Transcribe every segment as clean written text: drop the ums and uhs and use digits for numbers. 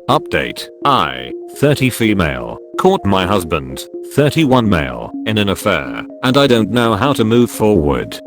Update. I, 30 female, caught my husband, 31 male, in an affair, and I don't know how to move forward.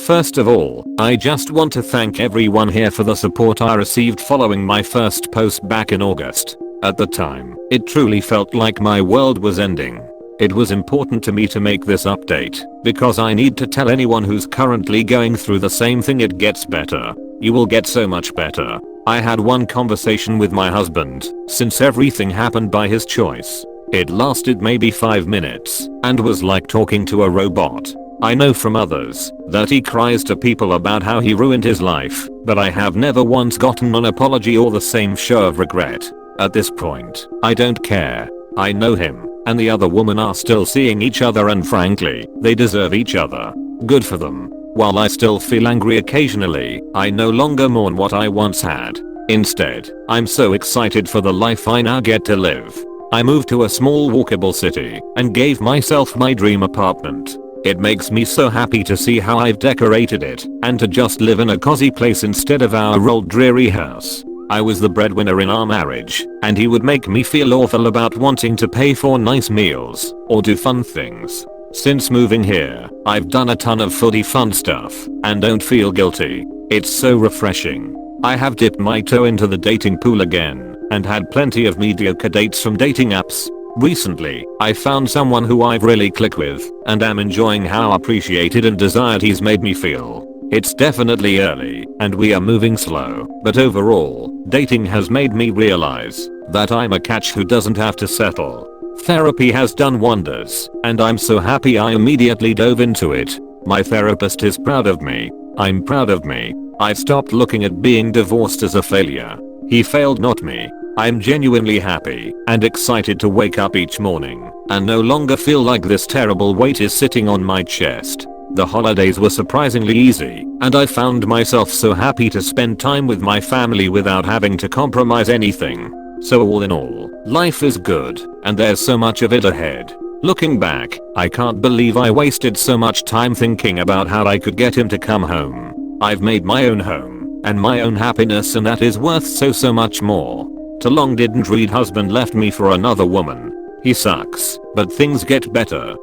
First of all, I just want to thank everyone here for the support I received following my first post back in August. At the time, it truly felt like my world was ending. It was important to me to make this update, because I need to tell anyone who's currently going through the same thing it gets better. You will get so much better. I had one conversation with my husband, since everything happened by his choice. It lasted maybe 5 minutes, and was like talking to a robot. I know from others that he cries to people about how he ruined his life, but I have never once gotten an apology or the same show of regret. At this point, I don't care. I know him and the other woman are still seeing each other, and frankly, they deserve each other. Good for them. While I still feel angry occasionally, I no longer mourn what I once had. Instead, I'm so excited for the life I now get to live. I moved to a small walkable city and gave myself my dream apartment. It makes me so happy to see how I've decorated it and to just live in a cozy place instead of our old dreary house. I was the breadwinner in our marriage, and he would make me feel awful about wanting to pay for nice meals or do fun things. Since moving here, I've done a ton of foodie fun stuff and don't feel guilty. It's so refreshing. I have dipped my toe into the dating pool again and had plenty of mediocre dates from dating apps. Recently, I found someone who I've really clicked with and am enjoying how appreciated and desired he's made me feel. It's definitely early and we are moving slow, but overall, dating has made me realize that I'm a catch who doesn't have to settle. Therapy has done wonders, and I'm so happy I immediately dove into it. My therapist is proud of me. I'm proud of me. I've stopped looking at being divorced as a failure. He failed, not me. I'm genuinely happy and excited to wake up each morning and no longer feel like this terrible weight is sitting on my chest. The holidays were surprisingly easy, and I found myself so happy to spend time with my family without having to compromise anything. So all in all, life is good, and there's so much of it ahead. Looking back, I can't believe I wasted so much time thinking about how I could get him to come home. I've made my own home, and my own happiness, and that is worth so much more. Too long didn't read husband left me for another woman. He sucks, but things get better.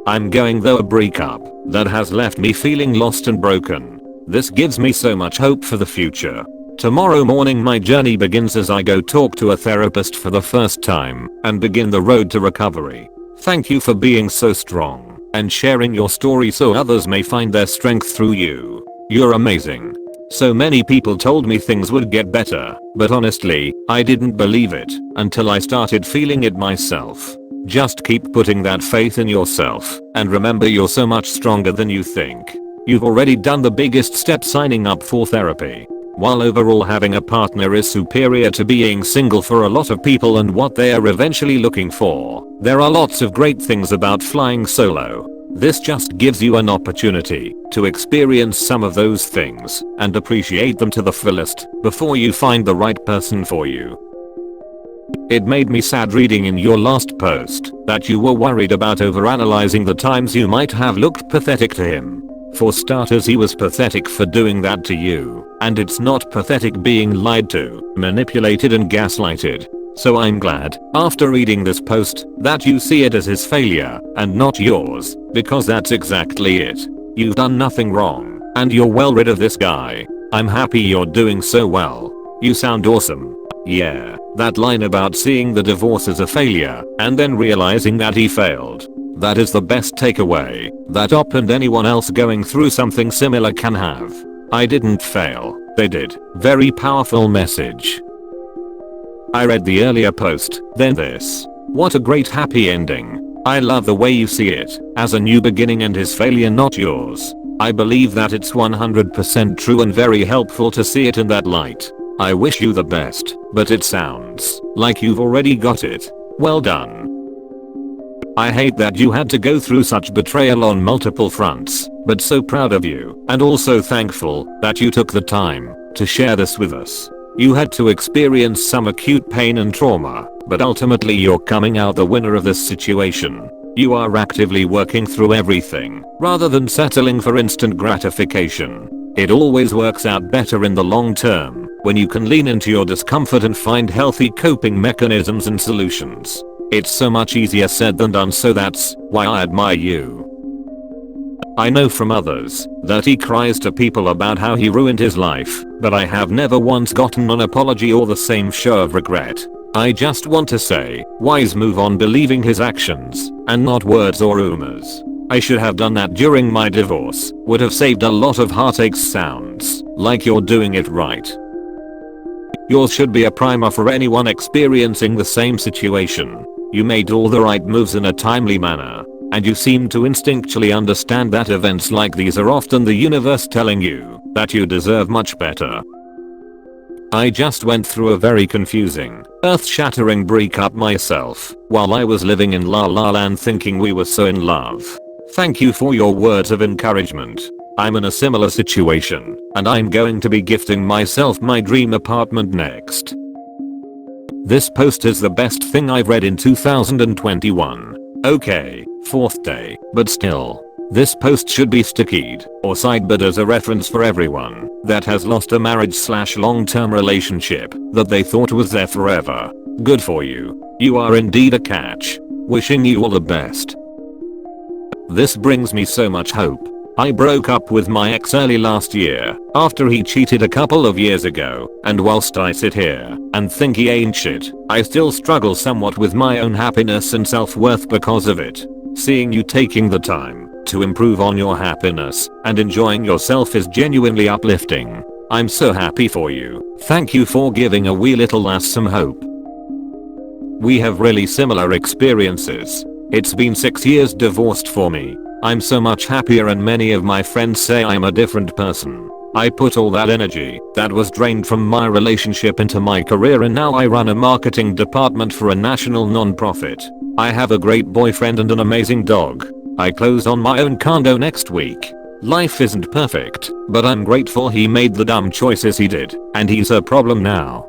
I'm going through a breakup that has left me feeling lost and broken. This gives me so much hope for the future. Tomorrow morning my journey begins as I go talk to a therapist for the first time and begin the road to recovery. Thank you for being so strong and sharing your story so others may find their strength through you. You're amazing. So many people told me things would get better, but honestly, I didn't believe it until I started feeling it myself. Just keep putting that faith in yourself and remember you're so much stronger than you think. You've already done the biggest step signing up for therapy. While overall having a partner is superior to being single for a lot of people and what they are eventually looking for, there are lots of great things about flying solo. This just gives you an opportunity to experience some of those things and appreciate them to the fullest before you find the right person for you. It made me sad reading in your last post that you were worried about overanalyzing the times you might have looked pathetic to him. For starters, he was pathetic for doing that to you, and it's not pathetic being lied to, manipulated and gaslighted. So I'm glad, after reading this post, that you see it as his failure and not yours, because that's exactly it. You've done nothing wrong, and you're well rid of this guy. I'm happy you're doing so well. You sound awesome. Yeah, that line about seeing the divorce as a failure and then realizing that he failed. That is the best takeaway that Op and anyone else going through something similar can have. I didn't fail, they did. Very powerful message. I read the earlier post, then this. What a great happy ending. I love the way you see it as a new beginning and his failure, not yours. I believe that it's 100% true and very helpful to see it in that light. I wish you the best, but it sounds like you've already got it. Well done. I hate that you had to go through such betrayal on multiple fronts, but so proud of you and also thankful that you took the time to share this with us. You had to experience some acute pain and trauma, but ultimately you're coming out the winner of this situation. You are actively working through everything rather than settling for instant gratification. It always works out better in the long term. when you can lean into your discomfort and find healthy coping mechanisms and solutions. It's so much easier said than done, so that's why I admire you. I know from others that he cries to people about how he ruined his life, but I have never once gotten an apology or the same show of regret. I just want to say, wise move on believing his actions, and not words or rumors. I should have done that during my divorce, would have saved a lot of heartaches. Sounds like you're doing it right. Yours should be a primer for anyone experiencing the same situation. You made all the right moves in a timely manner, and you seem to instinctually understand that events like these are often the universe telling you that you deserve much better. I just went through a very confusing, earth-shattering breakup myself, while I was living in La La Land thinking we were so in love. Thank you for your words of encouragement. I'm in a similar situation, and I'm going to be gifting myself my dream apartment next. This post is the best thing I've read in 2021. Okay, 4th day, but still. This post should be stickied or sidebird as a reference for everyone that has lost a marriage/long-term relationship that they thought was there forever. Good for you. You are indeed a catch. Wishing you all the best. This brings me so much hope. I broke up with my ex early last year after he cheated a couple of years ago, and whilst I sit here and think he ain't shit, I still struggle somewhat with my own happiness and self-worth because of it. Seeing you taking the time to improve on your happiness and enjoying yourself is genuinely uplifting. I'm so happy for you. Thank you for giving a wee little lass some hope. We have really similar experiences. It's been 6 years divorced for me. I'm so much happier, and many of my friends say I'm a different person. I put all that energy that was drained from my relationship into my career, and now I run a marketing department for a national non-profit. I have a great boyfriend and an amazing dog. I close on my own condo next week. Life isn't perfect, but I'm grateful he made the dumb choices he did, and he's a problem now.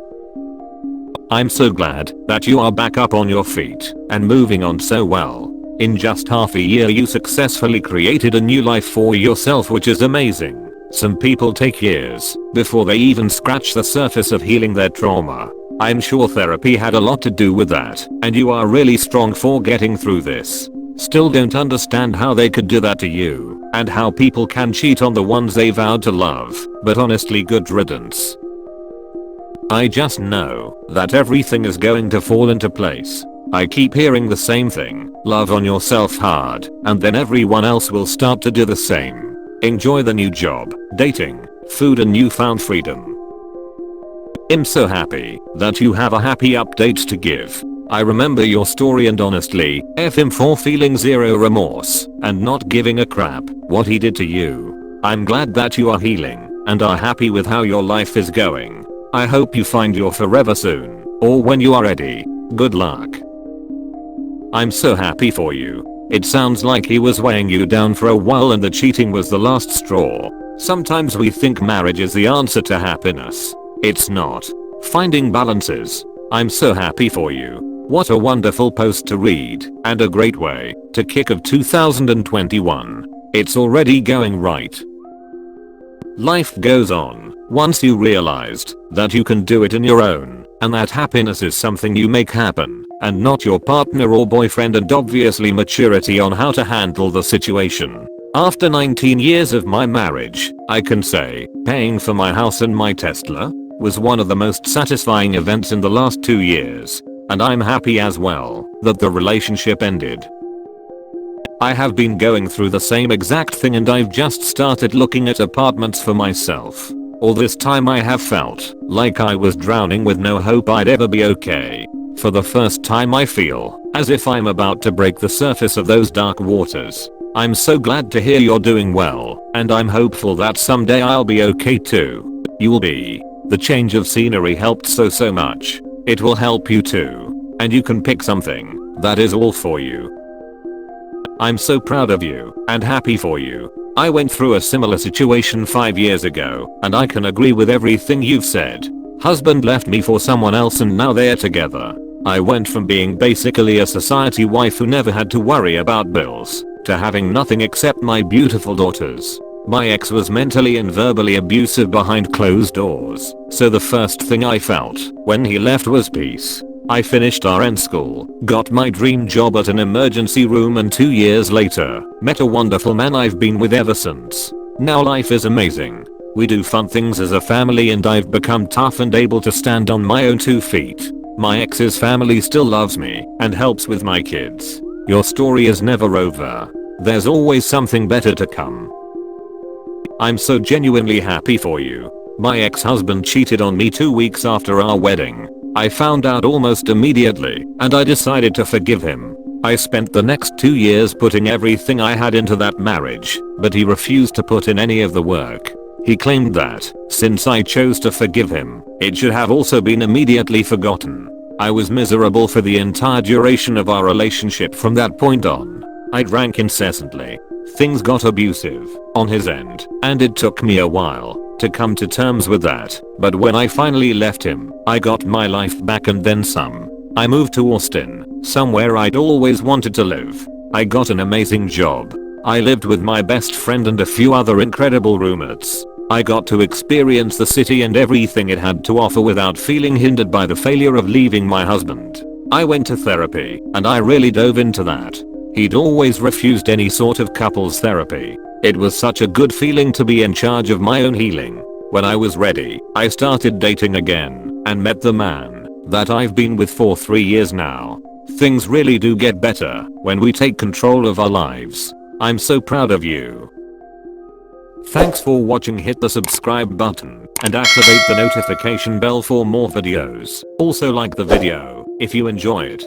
I'm so glad that you are back up on your feet and moving on so well. In just half a year you successfully created a new life for yourself, which is amazing. Some people take years before they even scratch the surface of healing their trauma. I'm sure therapy had a lot to do with that, and you are really strong for getting through this. Still don't understand how they could do that to you, and how people can cheat on the ones they vowed to love, but honestly, good riddance. I just know that everything is going to fall into place. I keep hearing the same thing, love on yourself hard, and then everyone else will start to do the same. Enjoy the new job, dating, food and newfound freedom. I'm so happy that you have a happy update to give. I remember your story, and honestly, F him for feeling zero remorse and not giving a crap what he did to you. I'm glad that you are healing and are happy with how your life is going. I hope you find your forever soon, or when you are ready. Good luck. I'm so happy for you. It sounds like he was weighing you down for a while and the cheating was the last straw. Sometimes we think marriage is the answer to happiness. It's not. Finding balance is. I'm so happy for you. What a wonderful post to read, and a great way to kick off 2021. It's already going right. Life goes on once you realized that you can do it on your own, and that happiness is something you make happen, and not your partner or boyfriend, and obviously maturity on how to handle the situation. After 19 years of my marriage, I can say paying for my house and my Tesla was one of the most satisfying events in the last 2 years, and I'm happy as well that the relationship ended. I have been going through the same exact thing, and I've just started looking at apartments for myself. All this time I have felt like I was drowning with no hope I'd ever be okay. For the first time I feel as if I'm about to break the surface of those dark waters. I'm so glad to hear you're doing well, and I'm hopeful that someday I'll be okay too. You'll be. The change of scenery helped so much. It will help you too, and you can pick something that is all for you. I'm so proud of you and happy for you. I went through a similar situation 5 years ago, and I can agree with everything you've said. Husband left me for someone else and now they're together. I went from being basically a society wife who never had to worry about bills to having nothing except my beautiful daughters. My ex was mentally and verbally abusive behind closed doors, so the first thing I felt when he left was peace. I finished RN school, got my dream job at an emergency room, and 2 years later, met a wonderful man I've been with ever since. Now life is amazing. We do fun things as a family and I've become tough and able to stand on my own 2 feet. My ex's family still loves me and helps with my kids. Your story is never over. There's always something better to come. I'm so genuinely happy for you. My ex-husband cheated on me 2 weeks after our wedding. I found out almost immediately and I decided to forgive him. I spent the next 2 years putting everything I had into that marriage, but he refused to put in any of the work. He claimed that, since I chose to forgive him, it should have also been immediately forgotten. I was miserable for the entire duration of our relationship from that point on. I drank incessantly. Things got abusive on his end, and it took me a while to come to terms with that, but when I finally left him, I got my life back and then some. I moved to Austin, somewhere I'd always wanted to live. I got an amazing job. I lived with my best friend and a few other incredible roommates. I got to experience the city and everything it had to offer without feeling hindered by the failure of leaving my husband. I went to therapy, and I really dove into that. He'd always refused any sort of couples therapy. It was such a good feeling to be in charge of my own healing. When I was ready, I started dating again and met the man that I've been with for 3 years now. Things really do get better when we take control of our lives. I'm so proud of you. Thanks for watching. Hit the subscribe button and activate the notification bell for more videos. Also like the video if you enjoy it.